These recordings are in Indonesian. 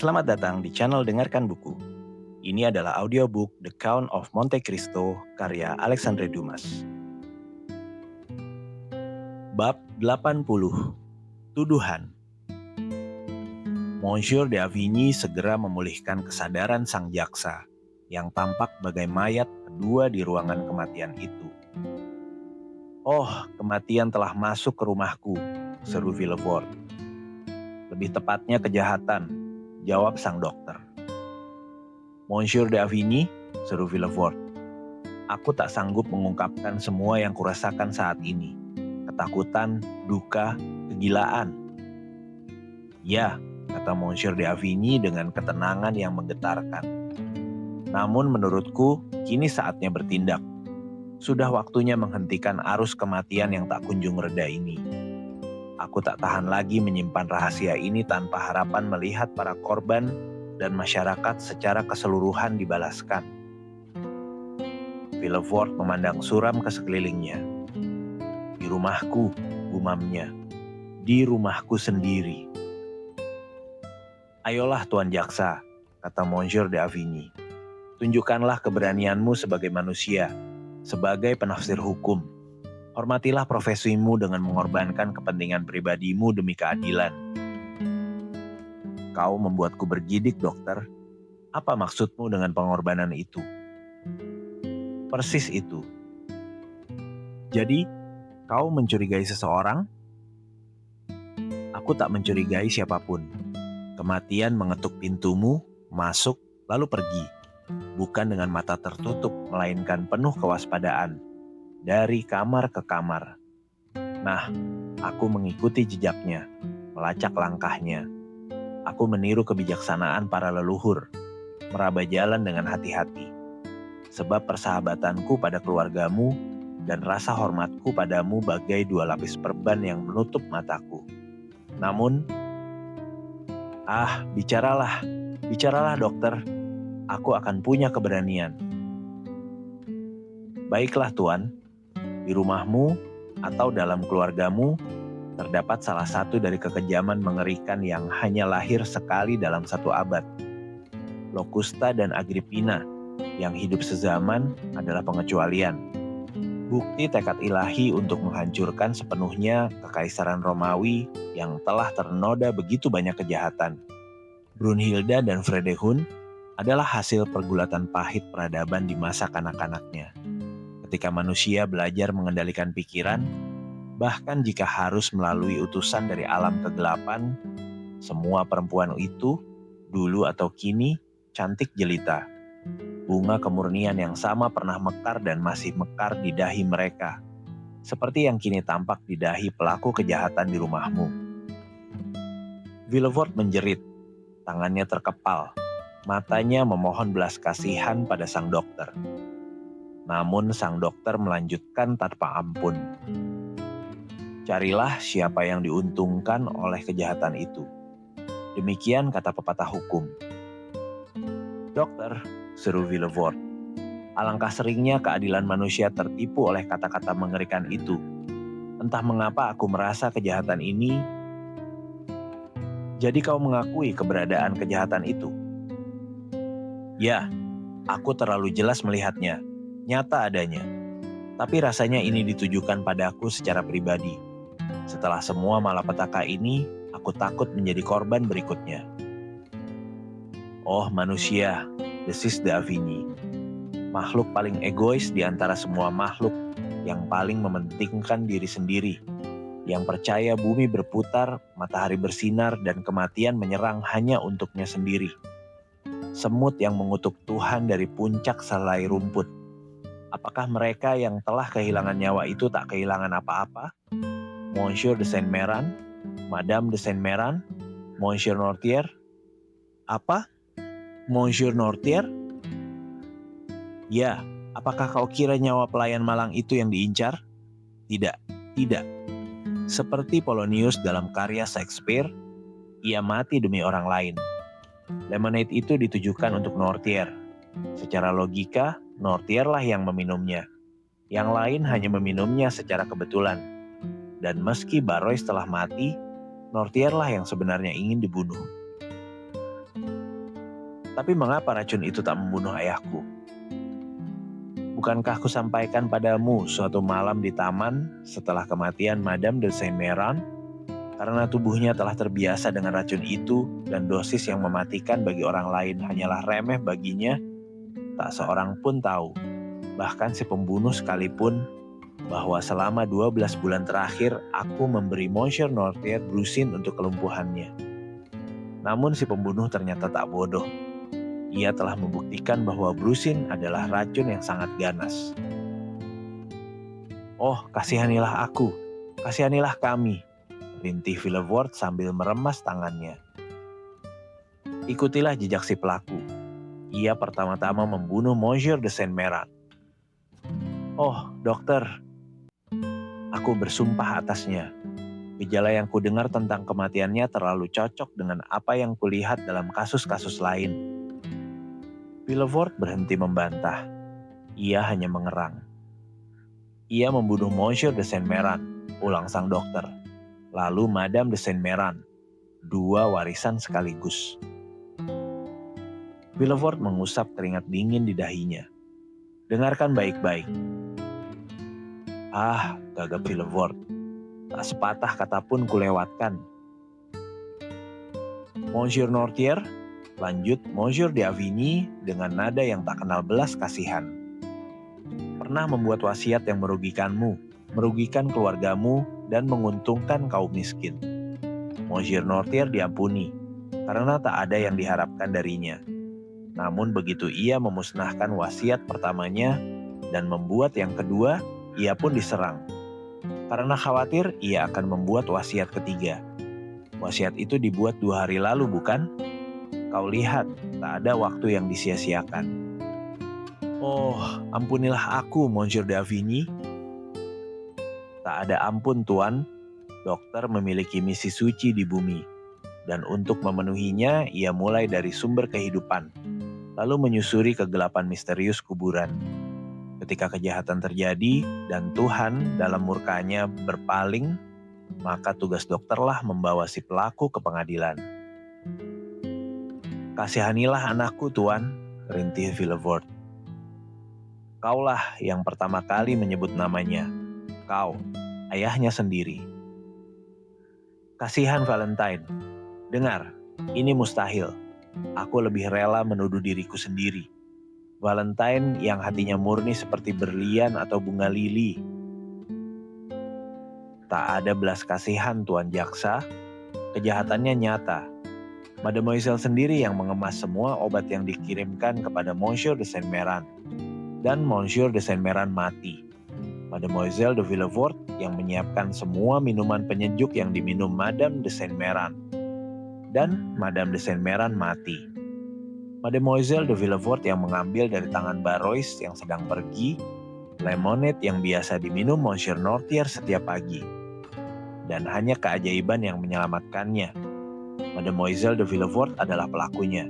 Selamat datang di channel Dengarkan Buku. Ini adalah audiobook The Count of Monte Cristo karya Alexandre Dumas. Bab 80. Tuduhan. Monsieur de Avigny segera memulihkan kesadaran sang jaksa yang tampak bagai mayat kedua di ruangan kematian itu. "Oh, kematian telah masuk ke rumahku," seru Villefort. "Lebih tepatnya kejahatan," jawab sang dokter. "Monsieur de Avigny," seru Villefort, "aku tak sanggup mengungkapkan semua yang kurasakan saat ini. Ketakutan, duka, kegilaan." "Ya," kata Monsieur de Avigny dengan ketenangan yang menggetarkan. "Namun menurutku, kini saatnya bertindak. Sudah waktunya menghentikan arus kematian yang tak kunjung reda ini. Aku tak tahan lagi menyimpan rahasia ini tanpa harapan melihat para korban dan masyarakat secara keseluruhan dibalaskan." Villefort memandang suram ke sekelilingnya. "Di rumahku," gumamnya. "Di rumahku sendiri." "Ayolah Tuan Jaksa," kata Monsieur de Avigny. "Tunjukkanlah keberanianmu sebagai manusia, sebagai penafsir hukum. Hormatilah profesimu dengan mengorbankan kepentingan pribadimu demi keadilan." "Kau membuatku bergidik, dokter. Apa maksudmu dengan pengorbanan itu?" "Persis itu." "Jadi, kau mencurigai seseorang?" "Aku tak mencurigai siapapun. Kematian mengetuk pintumu, masuk, lalu pergi. Bukan dengan mata tertutup, melainkan penuh kewaspadaan. Dari kamar ke kamar. Nah, aku mengikuti jejaknya, melacak langkahnya. Aku meniru kebijaksanaan para leluhur, meraba jalan dengan hati-hati. Sebab persahabatanku pada keluargamu dan rasa hormatku padamu bagai dua lapis perban yang menutup mataku. Namun, bicaralah, bicaralah dokter. Aku akan punya keberanian." "Baiklah Tuan, di rumahmu atau dalam keluargamu terdapat salah satu dari kekejaman mengerikan yang hanya lahir sekali dalam satu abad. Locusta dan Agrippina yang hidup sezaman adalah pengecualian. Bukti tekad ilahi untuk menghancurkan sepenuhnya kekaisaran Romawi yang telah ternoda begitu banyak kejahatan. Brunhilda dan Fredehund adalah hasil pergulatan pahit peradaban di masa kanak-kanaknya. Ketika manusia belajar mengendalikan pikiran, bahkan jika harus melalui utusan dari alam kegelapan, semua perempuan itu, dulu atau kini, cantik jelita. Bunga kemurnian yang sama pernah mekar dan masih mekar di dahi mereka, seperti yang kini tampak di dahi pelaku kejahatan di rumahmu." Villefort menjerit, tangannya terkepal, matanya memohon belas kasihan pada sang dokter. Namun sang dokter melanjutkan tanpa ampun. "Carilah siapa yang diuntungkan oleh kejahatan itu. Demikian kata pepatah hukum." "Dokter," seru Villefort, "alangkah seringnya keadilan manusia tertipu oleh kata-kata mengerikan itu. Entah mengapa aku merasa kejahatan ini." "Jadi kau mengakui keberadaan kejahatan itu?" "Ya, aku terlalu jelas melihatnya, nyata adanya. Tapi rasanya ini ditujukan padaku secara pribadi. Setelah semua malapetaka ini, aku takut menjadi korban berikutnya." "Oh manusia," desis de Avigny, "makhluk paling egois di antara semua makhluk, yang paling mementingkan diri sendiri, yang percaya bumi berputar, matahari bersinar, dan kematian menyerang hanya untuknya sendiri. Semut yang mengutuk Tuhan dari puncak selai rumput. Apakah mereka yang telah kehilangan nyawa itu tak kehilangan apa-apa? Monsieur de Saint-Méran, Madame de Saint-Méran, Monsieur Nortier." "Apa? Monsieur Nortier?" "Ya, apakah kau kira nyawa pelayan malang itu yang diincar? Tidak, tidak. Seperti Polonius dalam karya Shakespeare, ia mati demi orang lain. Lemonade itu ditujukan untuk Nortier. Secara logika, Nortierlah yang meminumnya. Yang lain hanya meminumnya secara kebetulan. Dan meski Barrois telah mati, Nortierlah yang sebenarnya ingin dibunuh." Tapi mengapa racun itu tak membunuh ayahku? Bukankah kusampaikan padamu suatu malam di taman setelah kematian Madame de Saint-Méran? Karena tubuhnya telah terbiasa dengan racun itu dan dosis yang mematikan bagi orang lain hanyalah remeh baginya, tak seorang pun tahu, bahkan si pembunuh sekalipun, bahwa selama 12 bulan terakhir aku memberi Monsieur Noirtier brusin untuk kelumpuhannya. Namun si pembunuh ternyata tak bodoh. Ia telah membuktikan bahwa brusin adalah racun yang sangat ganas. Oh, kasihanilah aku, kasihanilah kami, rintih Villefort sambil meremas tangannya. Ikutilah jejak si pelaku. Ia pertama-tama membunuh Monsieur de Saint-Méran. Oh, dokter, aku bersumpah atasnya. Gejala yang kudengar tentang kematiannya terlalu cocok dengan apa yang kulihat dalam kasus-kasus lain. Villefort berhenti membantah. Ia hanya mengerang. Ia membunuh Monsieur de Saint-Méran, ulang sang dokter. Lalu Madame de Saint-Méran, dua warisan sekaligus. Villefort mengusap keringat dingin di dahinya. Dengarkan baik-baik. Ah, gagap Villefort. Tak sepatah kata pun kulewatkan. Monsieur Noirtier, lanjut Monsieur d'Avigny dengan nada yang tak kenal belas kasihan. Pernah membuat wasiat yang merugikanmu, merugikan keluargamu, dan menguntungkan kaum miskin. Monsieur Noirtier diampuni, karena tak ada yang diharapkan darinya. Namun begitu ia memusnahkan wasiat pertamanya dan membuat yang kedua, ia pun diserang. Karena khawatir ia akan membuat wasiat ketiga. Wasiat itu dibuat 2 hari lalu, bukan? Kau lihat, tak ada waktu yang disia-siakan. Oh, ampunilah aku, Monsieur d'Avigny. Tak ada ampun, Tuan. Dokter memiliki misi suci di bumi. Dan untuk memenuhinya, ia mulai dari sumber kehidupan. Lalu menyusuri kegelapan misterius kuburan. Ketika kejahatan terjadi dan Tuhan dalam murkanya berpaling, maka tugas dokterlah membawa si pelaku ke pengadilan. Kasihanilah anakku, Tuan, rintih Villefort. Kaulah yang pertama kali menyebut namanya. Kau, ayahnya sendiri. Kasihan Valentine. Dengar, ini mustahil. Aku lebih rela menuduh diriku sendiri. Valentine yang hatinya murni seperti berlian atau bunga lili. Tak ada belas kasihan, Tuan Jaksa. Kejahatannya nyata. Mademoiselle sendiri yang mengemas semua obat yang dikirimkan kepada Monsieur de Saint-Méran. Dan Monsieur de Saint-Méran mati. Mademoiselle de Villefort yang menyiapkan semua minuman penyejuk yang diminum Madame de Saint-Méran. Dan Madame de Saint-Méran mati. Mademoiselle de Villefort yang mengambil dari tangan Barois yang sedang pergi, lemonade yang biasa diminum Monsieur Noirtier setiap pagi. Dan hanya keajaiban yang menyelamatkannya. Mademoiselle de Villefort adalah pelakunya.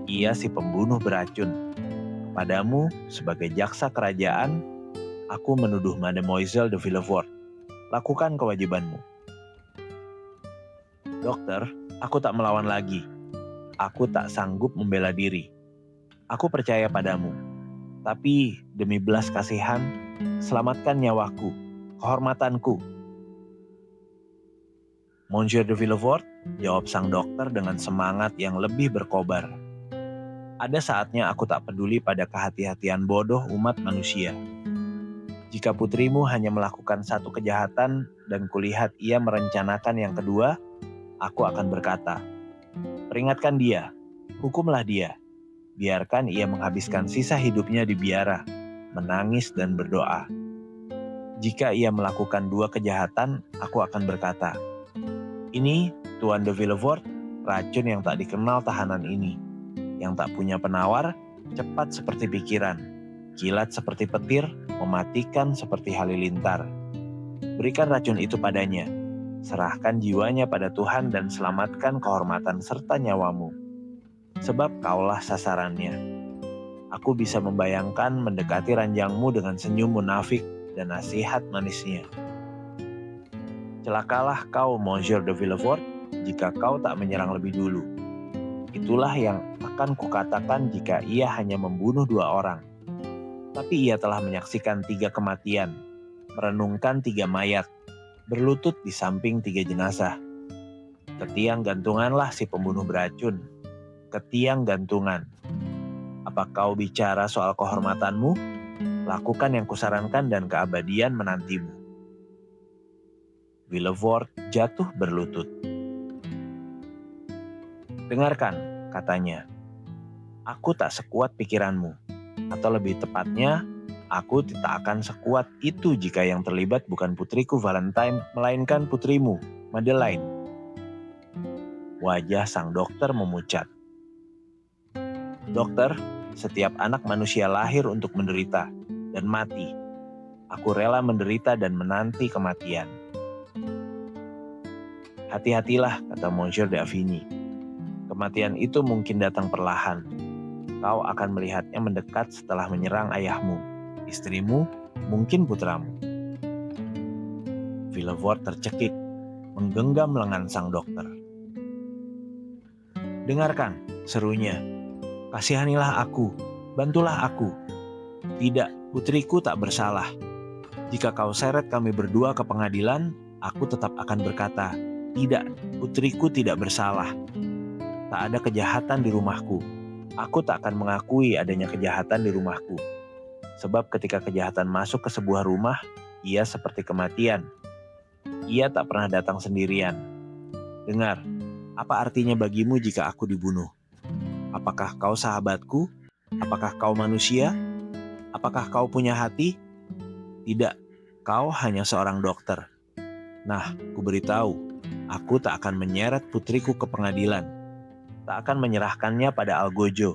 Ia si pembunuh beracun. Padamu, sebagai jaksa kerajaan, aku menuduh Mademoiselle de Villefort. Lakukan kewajibanmu. Dokter, aku tak melawan lagi. Aku tak sanggup membela diri. Aku percaya padamu. Tapi demi belas kasihan, selamatkan nyawaku, kehormatanku. Monsieur de Villefort, jawab sang dokter dengan semangat yang lebih berkobar. Ada saatnya aku tak peduli pada kehati-hatian bodoh umat manusia. Jika putrimu hanya melakukan satu kejahatan dan kulihat ia merencanakan yang kedua, aku akan berkata, peringatkan dia, hukumlah dia. Biarkan ia menghabiskan sisa hidupnya di biara, menangis dan berdoa. Jika ia melakukan 2 kejahatan, aku akan berkata, ini, Tuan de Villefort, racun yang tak dikenal tahanan ini, yang tak punya penawar, cepat seperti pikiran, kilat seperti petir, mematikan seperti halilintar. Berikan racun itu padanya, serahkan jiwanya pada Tuhan dan selamatkan kehormatan serta nyawamu. Sebab kaulah sasarannya. Aku bisa membayangkan mendekati ranjangmu dengan senyum munafik dan nasihat manisnya. Celakalah kau, Monsieur de Villefort, jika kau tak menyerang lebih dulu. Itulah yang akan kukatakan jika ia hanya membunuh 2 orang. Tapi ia telah menyaksikan 3 kematian, merenungkan 3 mayat, berlutut di samping 3 jenazah. Ketiang gantunganlah si pembunuh beracun. Ketiang gantungan. Apa kau bicara soal kehormatanmu? Lakukan yang kusarankan dan keabadian menantimu. Villefort jatuh berlutut. Dengarkan, katanya. Aku tak sekuat pikiranmu. Atau lebih tepatnya, aku tak akan sekuat itu jika yang terlibat bukan putriku Valentine, melainkan putrimu, Madeleine. Wajah sang dokter memucat. Dokter, setiap anak manusia lahir untuk menderita dan mati. Aku rela menderita dan menanti kematian. Hati-hatilah, kata Monsieur d'Avrigny. Kematian itu mungkin datang perlahan. Kau akan melihatnya mendekat setelah menyerang ayahmu, istrimu, mungkin putramu. Villefort tercekik, menggenggam lengan sang dokter. Dengarkan, serunya. Kasihanilah aku, bantulah aku. Tidak, putriku tak bersalah. Jika kau seret kami berdua ke pengadilan, aku tetap akan berkata, tidak, putriku tidak bersalah. Tak ada kejahatan di rumahku. Aku tak akan mengakui adanya kejahatan di rumahku. Sebab ketika kejahatan masuk ke sebuah rumah, ia seperti kematian. Ia tak pernah datang sendirian. Dengar, apa artinya bagimu jika aku dibunuh? Apakah kau sahabatku? Apakah kau manusia? Apakah kau punya hati? Tidak, kau hanya seorang dokter. Nah, kuberitahu, aku tak akan menyeret putriku ke pengadilan. Tak akan menyerahkannya pada algojo.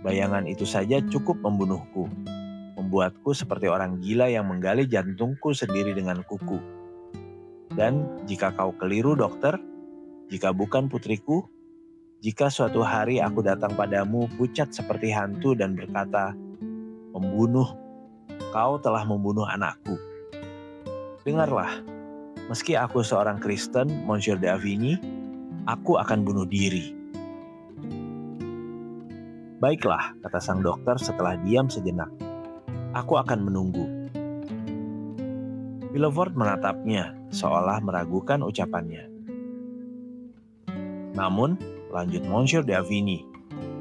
Bayangan itu saja cukup membunuhku. Membuatku seperti orang gila yang menggali jantungku sendiri dengan kuku. Dan jika kau keliru dokter, jika bukan putriku, jika suatu hari aku datang padamu pucat seperti hantu dan berkata, "Pembunuh, kau telah membunuh anakku." Dengarlah, meski aku seorang Kristen, Monsieur d'Avrigny, aku akan bunuh diri. Baiklah, kata sang dokter setelah diam sejenak. Aku akan menunggu. Villefort menatapnya, seolah meragukan ucapannya. Namun, lanjut Monsieur d'Avrigny,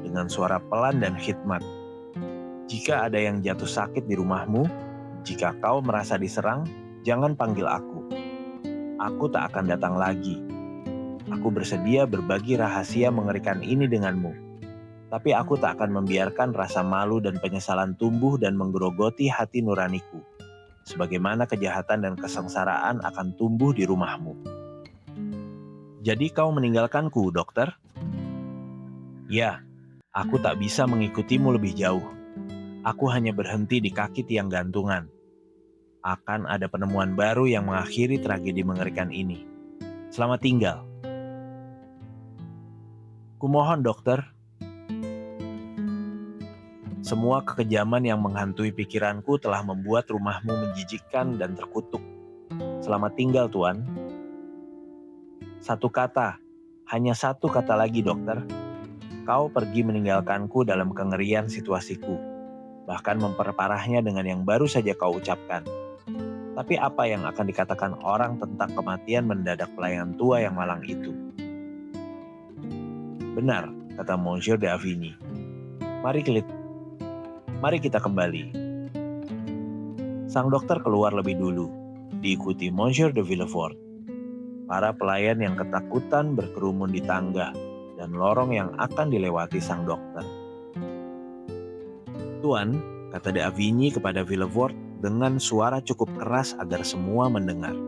dengan suara pelan dan khidmat. Jika ada yang jatuh sakit di rumahmu, jika kau merasa diserang, jangan panggil aku. Aku tak akan datang lagi. Aku bersedia berbagi rahasia mengerikan ini denganmu. Tapi aku tak akan membiarkan rasa malu dan penyesalan tumbuh dan menggerogoti hati nuraniku. Sebagaimana kejahatan dan kesengsaraan akan tumbuh di rumahmu. Jadi kau meninggalkanku, dokter? Ya, aku tak bisa mengikutimu lebih jauh. Aku hanya berhenti di kaki tiang gantungan. Akan ada penemuan baru yang mengakhiri tragedi mengerikan ini. Selamat tinggal. Kumohon, dokter. Semua kekejaman yang menghantui pikiranku telah membuat rumahmu menjijikkan dan terkutuk. Selamat tinggal, Tuan. Satu kata, hanya satu kata lagi, dokter. Kau pergi meninggalkanku dalam kengerian situasiku, bahkan memperparahnya dengan yang baru saja kau ucapkan. Tapi apa yang akan dikatakan orang tentang kematian mendadak pelayan tua yang malang itu? Benar, kata Monsieur d'Avrigny. Mari kita kembali. Sang dokter keluar lebih dulu, diikuti Monsieur de Villefort. Para pelayan yang ketakutan berkerumun di tangga dan lorong yang akan dilewati sang dokter. Tuan, kata d'Avrigny kepada Villefort dengan suara cukup keras agar semua mendengar.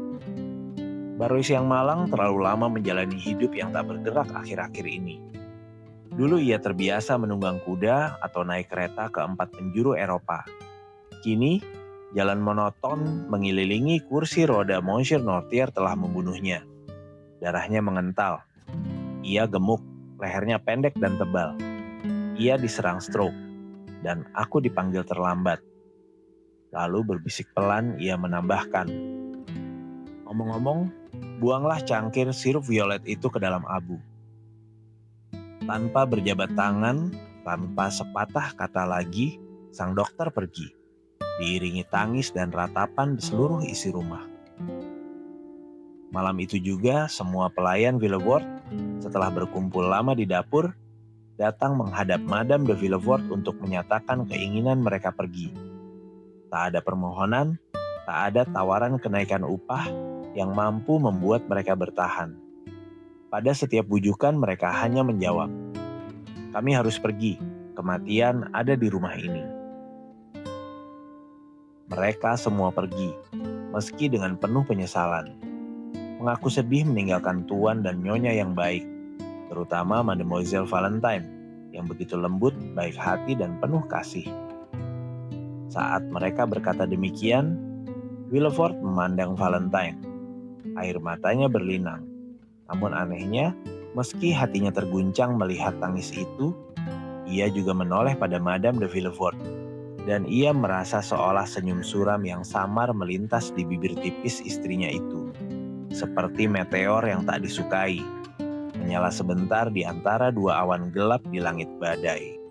Barois yang malang terlalu lama menjalani hidup yang tak bergerak akhir-akhir ini. Dulu ia terbiasa menunggang kuda atau naik kereta ke 4 penjuru Eropa. Kini, jalan monoton mengelilingi kursi roda Monsieur Noirtier telah membunuhnya. Darahnya mengental. Ia gemuk, lehernya pendek dan tebal. Ia diserang stroke, dan aku dipanggil terlambat. Lalu berbisik pelan ia menambahkan, "Ngomong-ngomong, buanglah cangkir sirup violet itu ke dalam abu." Tanpa berjabat tangan, tanpa sepatah kata lagi, sang dokter pergi, diiringi tangis dan ratapan di seluruh isi rumah. Malam itu juga semua pelayan Villefort setelah berkumpul lama di dapur, datang menghadap Madame de Villefort untuk menyatakan keinginan mereka pergi. Tak ada permohonan, tak ada tawaran kenaikan upah yang mampu membuat mereka bertahan. Pada setiap bujukan mereka hanya menjawab, "Kami harus pergi, kematian ada di rumah ini." Mereka semua pergi, meski dengan penuh penyesalan. Mengaku sedih meninggalkan tuan dan nyonya yang baik, terutama Mademoiselle Valentine, yang begitu lembut, baik hati, dan penuh kasih. Saat mereka berkata demikian, Villefort memandang Valentine. Air matanya berlinang. Namun anehnya, meski hatinya terguncang melihat tangis itu, ia juga menoleh pada Madame de Villefort. Dan ia merasa seolah senyum suram yang samar melintas di bibir tipis istrinya itu. Seperti meteor yang tak disukai, menyala sebentar di antara dua awan gelap di langit badai.